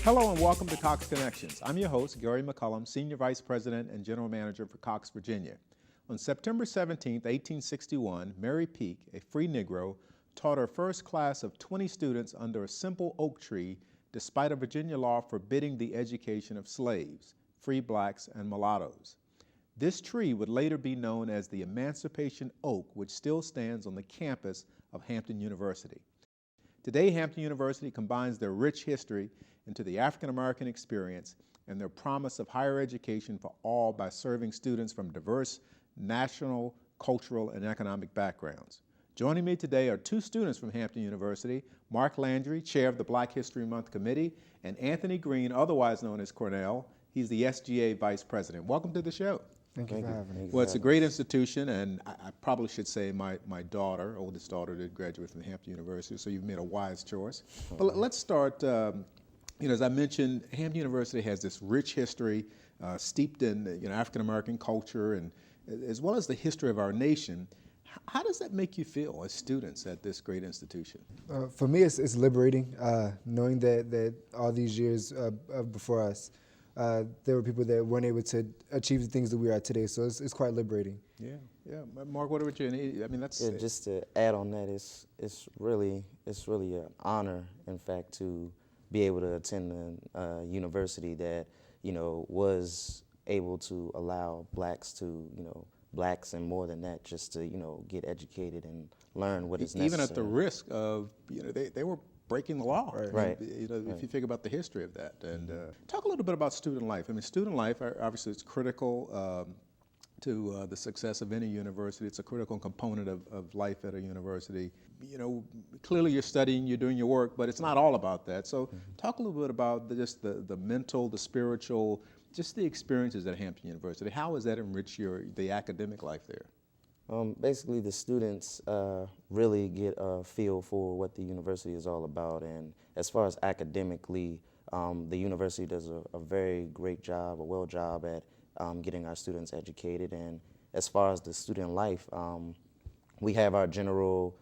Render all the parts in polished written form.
Hello and welcome to Cox Connections. I'm your host, Gary McCullum, Senior Vice President and General Manager for Cox, Virginia. On September 17, 1861, Mary Peake, a free Negro, taught her first class of 20 students under a simple oak tree despite a Virginia law forbidding the education of slaves, free blacks, and mulattoes. This tree would later be known as the Emancipation Oak, which still stands on the campus of Hampton University. Today, Hampton University combines their rich history into the African American experience and their promise of higher education for all by serving students from diverse national, cultural, and economic backgrounds. Joining me today are two students from Hampton University, Mark Landry, Chair of the Black History Month Committee, and Anthony Green, otherwise known as Cornell. He's the SGA Vice President. Welcome to the show. Thank you for having me. Well, it's a great institution, and I probably should say my daughter, oldest daughter, did graduate from Hampton University, so you've made a wise choice. But let's start, as I mentioned, Hampton University has this rich history steeped in African American culture, and as well as the history of our nation. How does that make you feel as students at this great institution? For me, it's liberating, knowing that all these years before us, there were people that weren't able to achieve the things that we are today, so it's quite liberating. Yeah. Mark, what about you? I mean, that's just to add on that, it's really an honor, in fact, to be able to attend a university that was able to allow blacks and more than that, just to get educated and learn what is necessary. Even at the risk of they were breaking the law. Right. If you think about the history of that. And talk a little bit about student life. I mean, student life, obviously, it's critical to the success of any university. It's a critical component of life at a university. Clearly you're studying, you're doing your work, but it's not all about that. So talk a little bit about just the mental, the spiritual, just the experiences at Hampton University. How has that enriched the academic life there? Basically, the students really get a feel for what the university is all about, and as far as academically, the university does a very great job, at getting our students educated. And as far as the student life, we have our general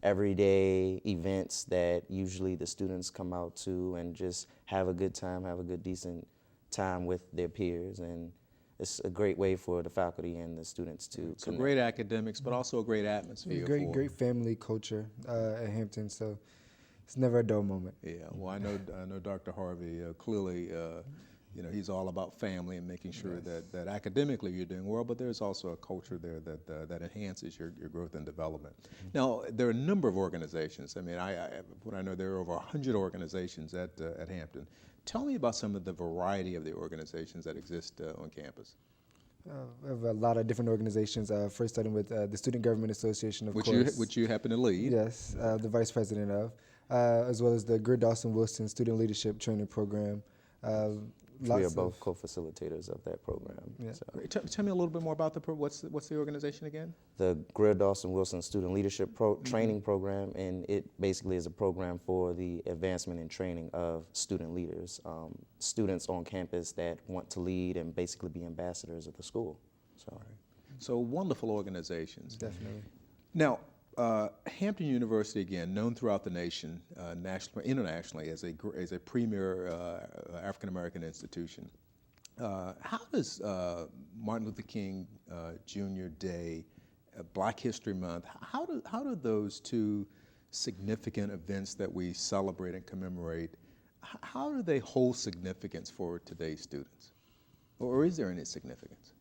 everyday events that usually the students come out to and just have a good time, have a good, decent time with their peers, and it's a great way for the faculty and the students to So great academics, but also a great atmosphere. Great family culture at Hampton, so it's never a dull moment. Yeah, well, I know Dr. Harvey clearly, he's all about family and making sure that academically you're doing well, but there's also a culture there that enhances your growth and development. Now, there are a number of organizations. I mean, what I know, there are over 100 organizations at Hampton. Tell me about some of the variety of the organizations that exist on campus. We have a lot of different organizations, first starting with the Student Government Association, of course. Which you happen to lead. Yes, the vice president of, as well as the Greer Dawson Wilson Student Leadership Training Program. We are both co-facilitators of that program. Yeah. So. Tell me a little bit more about what's the organization again? The Greer Dawson Wilson Student Leadership Training Program, and it basically is a program for the advancement and training of student leaders, students on campus that want to lead and basically be ambassadors of the school. So wonderful organizations. Definitely. Now, Hampton University, again, known throughout the nation, internationally, as a premier African American institution. How does Martin Luther King Jr. Day, Black History Month, how do those two significant events that we celebrate and commemorate, how do they hold significance for today's students? Or is there any significance?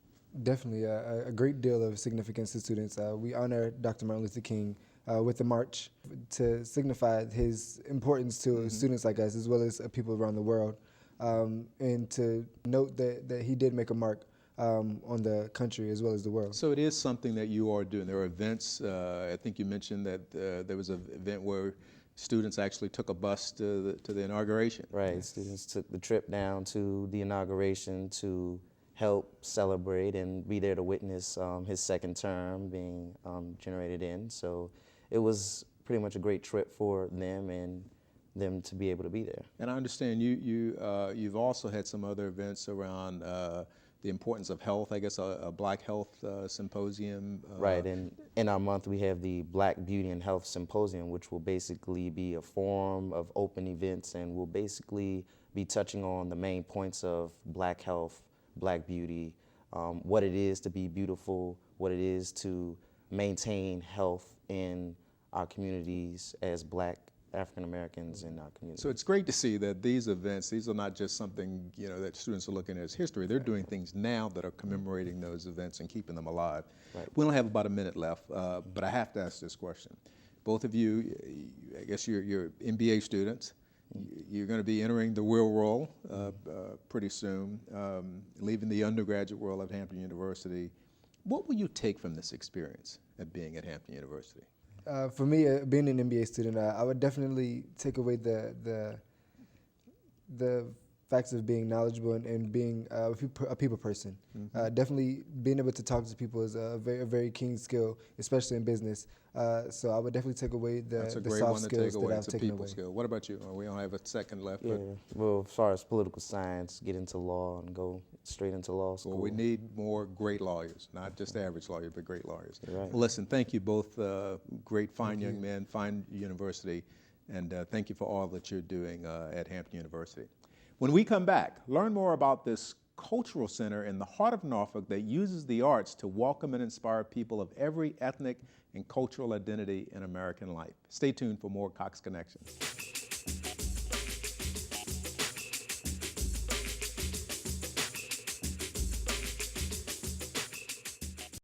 Definitely, a great deal of significance to students. We honor Dr. Martin Luther King with the march to signify his importance to students like us, as well as people around the world, and to note that he did make a mark on the country as well as the world. So it is something that you are doing. There are events, I think you mentioned that there was an event where students actually took a bus to the inauguration. Right, students took the trip down to the inauguration to help celebrate and be there to witness his second term being generated in. So it was pretty much a great trip for them and them to be able to be there. And I understand you've also had some other events around the importance of health, I guess a Black Health Symposium. Right, and in our month we have the Black Beauty and Health Symposium, which will basically be a forum of open events and will basically be touching on the main points of Black health, Black beauty, what it is to be beautiful, what it is to maintain health in our communities as Black African Americans in our community. So it's great to see that these events, these are not just something, you know, that students are looking at as history. They're doing things now that are commemorating those events and keeping them alive. Right. We only have about a minute left, but I have to ask this question. Both of you, I guess you're MBA students. You're going to be entering the real world pretty soon, leaving the undergraduate world at Hampton University. What will you take from this experience of being at Hampton University? For me, being an MBA student, I would definitely take away the facts of being knowledgeable and being a people person. Definitely being able to talk to people is a very keen skill, especially in business. So I would definitely take away the soft skills that I've taken away. Skill. What about you? We only have a second left. Yeah, well, as far as political science, get into law and go straight into law school. Well, we need more great lawyers, not just average lawyers, but great lawyers. Right. Well, listen, thank you both, great, fine young men, fine university, and thank you for all that you're doing at Hampton University. When we come back, learn more about this cultural center in the heart of Norfolk that uses the arts to welcome and inspire people of every ethnic and cultural identity in American life. Stay tuned for more Cox Connections.